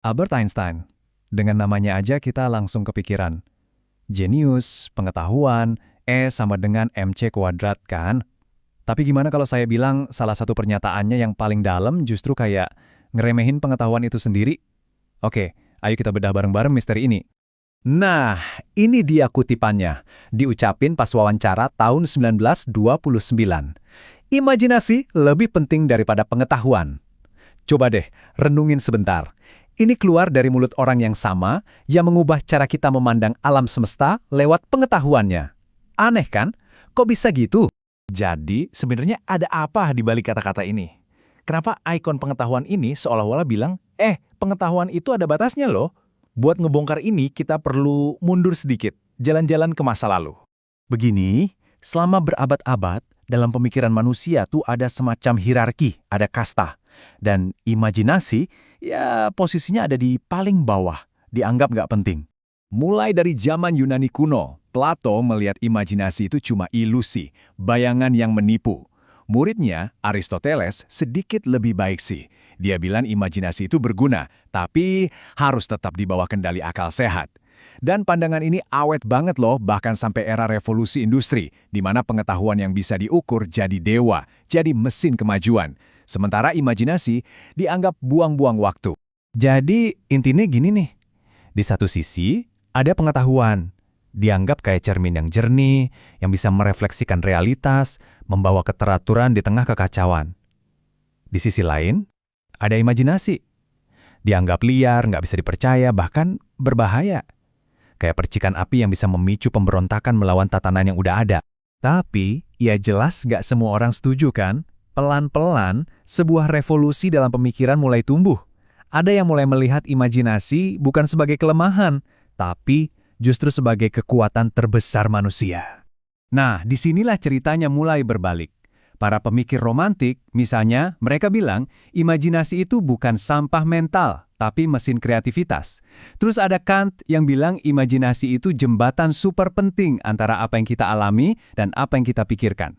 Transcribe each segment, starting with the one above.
Albert Einstein. Dengan namanya aja kita langsung kepikiran. Jenius, pengetahuan, E sama dengan MC kuadrat kan? Tapi gimana kalau saya bilang salah satu pernyataannya yang paling dalam justru kayak ngeremehin pengetahuan itu sendiri? Oke, ayo kita bedah bareng-bareng misteri ini. Nah, ini dia kutipannya. Diucapin pas wawancara tahun 1929. Imajinasi lebih penting daripada pengetahuan. Coba deh, renungin sebentar. Ini keluar dari mulut orang yang sama, yang mengubah cara kita memandang alam semesta lewat pengetahuannya. Aneh kan? Kok bisa gitu? Jadi, sebenarnya ada apa di balik kata-kata ini? Kenapa ikon pengetahuan ini seolah-olah bilang, pengetahuan itu ada batasnya loh. Buat ngebongkar ini, kita perlu mundur sedikit, jalan-jalan ke masa lalu. Begini, selama berabad-abad, dalam pemikiran manusia tuh ada semacam hierarki, ada kasta. Dan imajinasi, ya posisinya ada di paling bawah, dianggap nggak penting. Mulai dari zaman Yunani kuno, Plato melihat imajinasi itu cuma ilusi, bayangan yang menipu. Muridnya, Aristoteles, sedikit lebih baik sih. Dia bilang imajinasi itu berguna, tapi harus tetap di bawah kendali akal sehat. Dan pandangan ini awet banget loh, bahkan sampai era revolusi industri, di mana pengetahuan yang bisa diukur jadi dewa, jadi mesin kemajuan. Sementara imajinasi dianggap buang-buang waktu. Jadi intinya gini nih, di satu sisi ada pengetahuan, dianggap kayak cermin yang jernih, yang bisa merefleksikan realitas, membawa keteraturan di tengah kekacauan. Di sisi lain, ada imajinasi, dianggap liar, nggak bisa dipercaya, bahkan berbahaya. Kayak percikan api yang bisa memicu pemberontakan melawan tatanan yang udah ada. Tapi, ya jelas nggak semua orang setuju kan? Pelan-pelan, sebuah revolusi dalam pemikiran mulai tumbuh. Ada yang mulai melihat imajinasi bukan sebagai kelemahan, tapi justru sebagai kekuatan terbesar manusia. Nah, disinilah ceritanya mulai berbalik. Para pemikir romantik, misalnya, mereka bilang imajinasi itu bukan sampah mental, tapi mesin kreativitas. Terus ada Kant yang bilang imajinasi itu jembatan super penting antara apa yang kita alami dan apa yang kita pikirkan.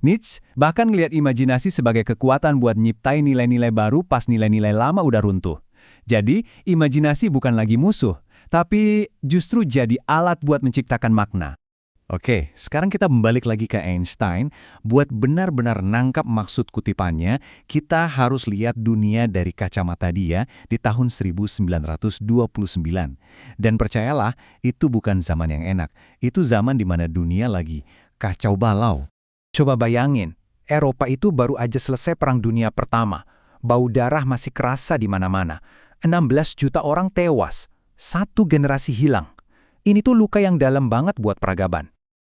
Nietzsche bahkan ngelihat imajinasi sebagai kekuatan buat nyiptain nilai-nilai baru pas nilai-nilai lama udah runtuh. Jadi, imajinasi bukan lagi musuh, tapi justru jadi alat buat menciptakan makna. Oke, sekarang kita balik lagi ke Einstein. Buat benar-benar nangkap maksud kutipannya, kita harus lihat dunia dari kacamata dia di tahun 1929. Dan percayalah, itu bukan zaman yang enak. Itu zaman di mana dunia lagi kacau balau. Coba bayangin, Eropa itu baru aja selesai Perang Dunia Pertama. Bau darah masih kerasa di mana-mana. 16 juta orang tewas. Satu generasi hilang. Ini tuh luka yang dalam banget buat peradaban.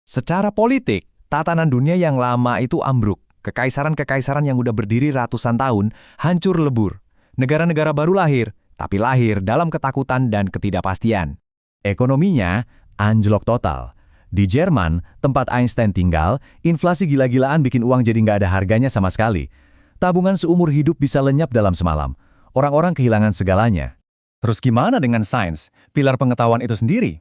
Secara politik, tatanan dunia yang lama itu ambruk. Kekaisaran-kekaisaran yang udah berdiri ratusan tahun hancur lebur. Negara-negara baru lahir, tapi lahir dalam ketakutan dan ketidakpastian. Ekonominya anjlok total. Di Jerman, tempat Einstein tinggal, inflasi gila-gilaan bikin uang jadi nggak ada harganya sama sekali. Tabungan seumur hidup bisa lenyap dalam semalam. Orang-orang kehilangan segalanya. Terus gimana dengan sains, pilar pengetahuan itu sendiri?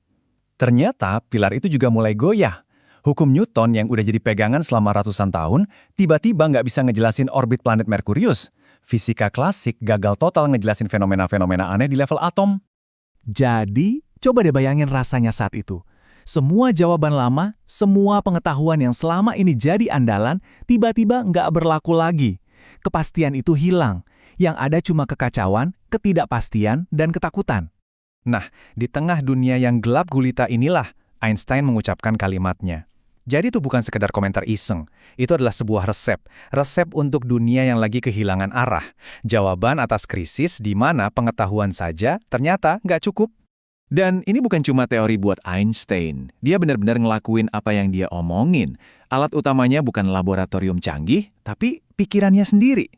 Ternyata pilar itu juga mulai goyah. Hukum Newton yang udah jadi pegangan selama ratusan tahun, tiba-tiba nggak bisa ngejelasin orbit planet Merkurius. Fisika klasik gagal total ngejelasin fenomena-fenomena aneh di level atom. Jadi, coba deh bayangin rasanya saat itu. Semua jawaban lama, semua pengetahuan yang selama ini jadi andalan, tiba-tiba nggak berlaku lagi. Kepastian itu hilang. Yang ada cuma kekacauan, ketidakpastian, dan ketakutan. Nah, di tengah dunia yang gelap gulita inilah, Einstein mengucapkan kalimatnya. Jadi itu bukan sekedar komentar iseng. Itu adalah sebuah resep. Resep untuk dunia yang lagi kehilangan arah. Jawaban atas krisis di mana pengetahuan saja ternyata nggak cukup. Dan ini bukan cuma teori buat Einstein. Dia benar-benar ngelakuin apa yang dia omongin. Alat utamanya bukan laboratorium canggih, tapi pikirannya sendiri.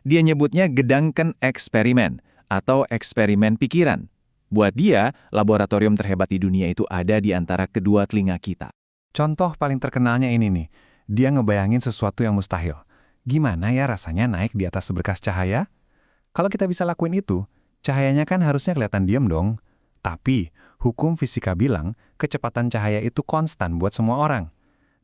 Dia nyebutnya gedangkan eksperimen atau eksperimen pikiran. Buat dia, laboratorium terhebat di dunia itu ada di antara kedua telinga kita. Contoh paling terkenalnya ini nih. Dia ngebayangin sesuatu yang mustahil. Gimana ya rasanya naik di atas seberkas cahaya? Kalau kita bisa lakuin itu, cahayanya kan harusnya kelihatan diam dong. Tapi, hukum fisika bilang kecepatan cahaya itu konstan buat semua orang.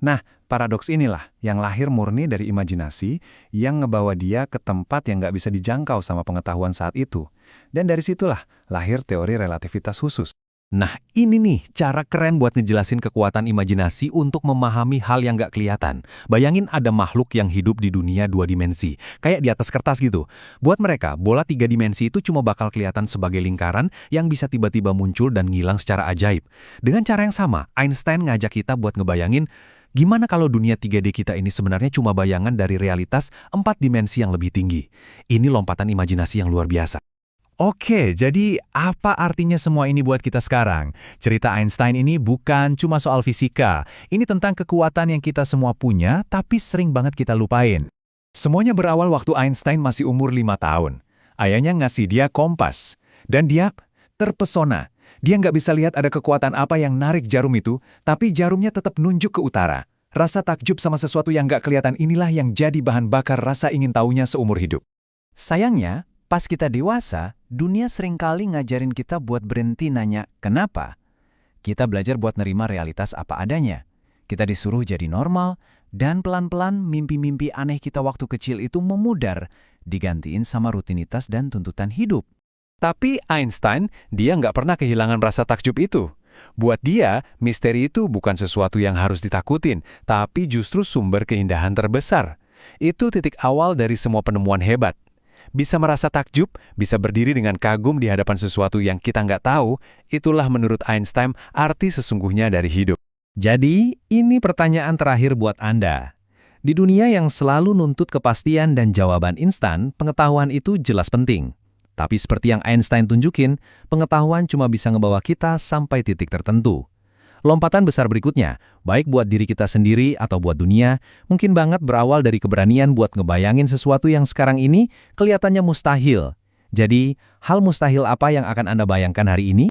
Nah, paradoks inilah yang lahir murni dari imajinasi yang ngebawa dia ke tempat yang nggak bisa dijangkau sama pengetahuan saat itu. Dan dari situlah lahir teori relativitas khusus. Nah, ini nih cara keren buat ngejelasin kekuatan imajinasi untuk memahami hal yang nggak kelihatan. Bayangin ada makhluk yang hidup di dunia 2 dimensi, kayak di atas kertas gitu. Buat mereka, bola 3 dimensi itu cuma bakal kelihatan sebagai lingkaran yang bisa tiba-tiba muncul dan ngilang secara ajaib. Dengan cara yang sama, Einstein ngajak kita buat ngebayangin, gimana kalau dunia 3D kita ini sebenarnya cuma bayangan dari realitas 4 dimensi yang lebih tinggi. Ini lompatan imajinasi yang luar biasa. Oke, jadi apa artinya semua ini buat kita sekarang? Cerita Einstein ini bukan cuma soal fisika. Ini tentang kekuatan yang kita semua punya, tapi sering banget kita lupain. Semuanya berawal waktu Einstein masih umur 5 tahun. Ayahnya ngasih dia kompas. Dan dia terpesona. Dia nggak bisa lihat ada kekuatan apa yang narik jarum itu, tapi jarumnya tetap nunjuk ke utara. Rasa takjub sama sesuatu yang nggak kelihatan inilah yang jadi bahan bakar rasa ingin tahunya seumur hidup. Sayangnya, pas kita dewasa, dunia seringkali ngajarin kita buat berhenti nanya kenapa. Kita belajar buat nerima realitas apa adanya. Kita disuruh jadi normal, dan pelan-pelan mimpi-mimpi aneh kita waktu kecil itu memudar, digantiin sama rutinitas dan tuntutan hidup. Tapi Einstein, dia nggak pernah kehilangan rasa takjub itu. Buat dia, misteri itu bukan sesuatu yang harus ditakutin, tapi justru sumber keindahan terbesar. Itu titik awal dari semua penemuan hebat. Bisa merasa takjub, bisa berdiri dengan kagum di hadapan sesuatu yang kita nggak tahu, itulah menurut Einstein arti sesungguhnya dari hidup. Jadi, ini pertanyaan terakhir buat Anda. Di dunia yang selalu nuntut kepastian dan jawaban instan, pengetahuan itu jelas penting. Tapi seperti yang Einstein tunjukin, pengetahuan cuma bisa ngebawa kita sampai titik tertentu. Lompatan besar berikutnya, baik buat diri kita sendiri atau buat dunia, mungkin banget berawal dari keberanian buat ngebayangin sesuatu yang sekarang ini kelihatannya mustahil. Jadi, hal mustahil apa yang akan Anda bayangkan hari ini?